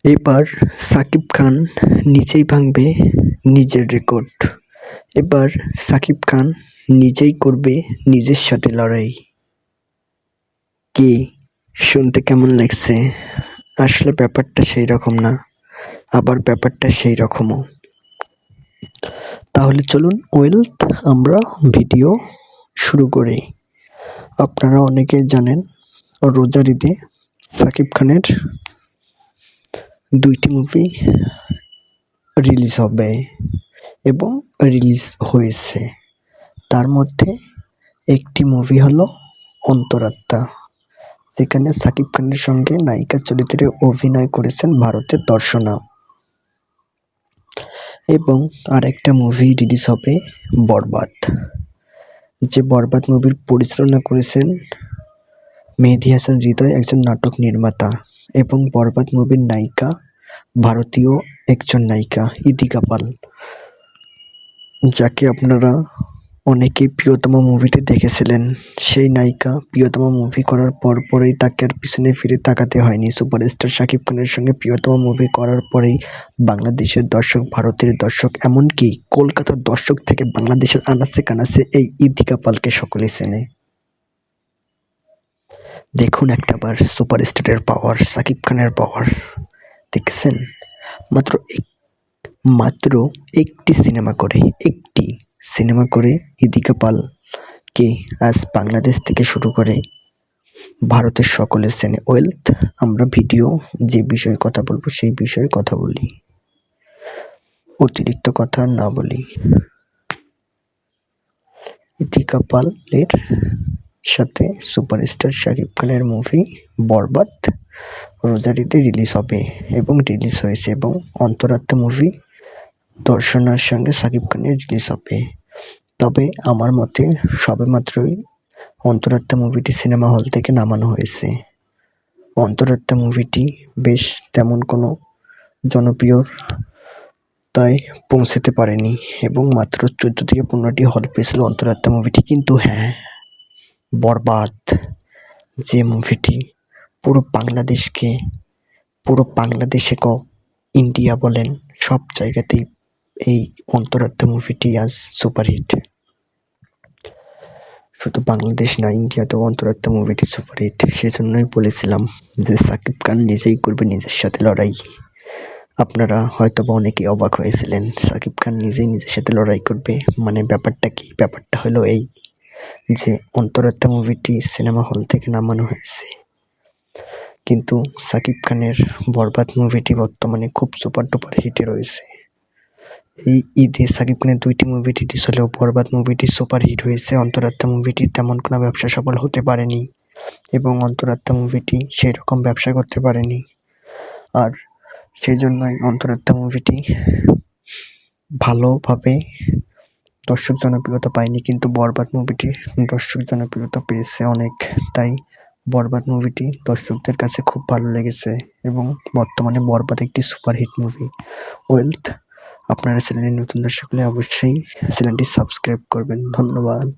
এবার সাকিব খান নিজেই ভাঙবে নিজের রেকর্ড। এবার সাকিব খান নিজেই করবে নিজের সাথে লড়াই। কি শুনতে কেমন লাগছে? আসলে ব্যাপারটা সেই রকম না, আবার ব্যাপারটা সেই রকমও। তাহলে চলুন ওয়েলথ আমরা ভিডিও শুরু করি। আপনারা অনেকে জানেন রোজার ঈদে সাকিব খানের 2টি মুভি রিলিজ হবে এবং রিলিজ হয়েছে। তার মধ্যে একটি মুভি হলো অন্তরাত্মা, যেখানে সাকিব খানের সঙ্গে নায়িকা চরিত্রে অভিনয় করেছেন ভারতের দর্শনা। এবং আরেকটা মুভি রিলিজ হবে বরবাদ, যে বরবাদ মুভির পরিচালনা করেছেন মেহেদী হাসান হৃদয়, একজন নাটক নির্মাতা। এবং বরবাদ মুভির নায়িকা ভারতীয় একজন নায়িকা ইদিকা পাল, যাকে আপনারা অনেকেই প্রিয়তমা মুভিতে দেখেছিলেন। সেই নায়িকা প্রিয়তমা মুভি করার পরেই তাকে আর পিছনে ফিরে তাকাতে হয়নি। সুপারস্টার শাকিব খানের সঙ্গে প্রিয়তমা মুভি করার পরেই বাংলাদেশের দর্শক, ভারতের দর্শক, এমনকি কলকাতার দর্শক থেকে বাংলাদেশের আনাচে কানাচে এই ইদিকা পালকে সকলে চেনে। দেখুন একটাবার সুপারস্টারের পাওয়ার, শাকিব খানের পাওয়ার দেখছেন। মাত্র একটি সিনেমা করে ইদিকা পালকে আজ বাংলাদেশ থেকে শুরু করে ভারতের সকলের চেনে। ওয়েলথ আমরা ভিডিও যে বিষয়ে কথা বলবো সেই বিষয়ে কথা বলি, অতিরিক্ত কথা না বলি। ইদিকা পালের সাথে সুপারস্টার শাকিব খানের মুভি বরবাদ রোজার ঈদে রিলিজ হবে এবং রিলিজ হয়েছে। এবং অন্তরাত্মা মুভি দর্শনার সঙ্গে সাকিব খানের রিলিজ হবে। তবে আমার মতে সবেমাত্রই অন্তরাত্মা মুভিটি সিনেমা হল থেকে নামানো হয়েছে। অন্তরাত্মা মুভিটি বেশ তেমন কোনো জনপ্রিয়তায় পৌঁছাতে পারেনি এবং মাত্র 14 থেকে 15টি হল পেয়েছিল অন্তরাত্মা মুভিটি। কিন্তু হ্যাঁ, বরবাদ যে মুভিটি পুরো বাংলাদেশে ইন্ডিয়া বলেন সব জায়গাতেই এই অন্তরাত্মা মুভিটি আজ সুপারহিট। শুধু বাংলাদেশ না, ইন্ডিয়াতেও অন্তরাত্মা মুভিটি সুপারহিট। সেজন্যই বলেছিলাম যে সাকিব খান নিজেই করবে নিজের সাথে লড়াই। আপনারা হয়তো বা অনেকেই অবাক হয়েছিলেন, সাকিব খান নিজেই নিজের সাথে লড়াই করবে, মানে ব্যাপারটা কি? ব্যাপারটা হলো এই যে অন্তরাত্মা মুভিটি সিনেমা হল থেকে নামানো হয়েছে, কিন্তু সাকিব খানের বরবাদ মুভিটি বর্তমানে খুব সুপার ডুপার হিটে রয়েছে। এই ঈদে সাকিব খানের 2টি মুভি রিলিজ হলেও বরবাদ মুভিটি সুপার হিট হয়েছে। অন্তরাত্মা মুভিটি তেমন কোনো ব্যবসা সফল হতে পারেনি এবং অন্তরাত্মা মুভিটি সেই রকম ব্যবসা করতে পারেনি। আর সেই জন্যই অন্তরাত্মা মুভিটি ভালোভাবে দর্শক জনপ্রিয়তা পায়নি, কিন্তু বরবাদ মুভিটি দর্শক জনপ্রিয়তা পেয়েছে অনেক। তাই বরবাদ মুভিটি দর্শকদের কাছে খুব ভালো লেগেছে এবং বর্তমানে বরবাদ একটি সুপারহিট মুভি। ওয়েলথ আপনারা চ্যানেলে নতুন দর্শক হলে অবশ্যই চ্যানেলটি সাবস্ক্রাইব করবেন। ধন্যবাদ।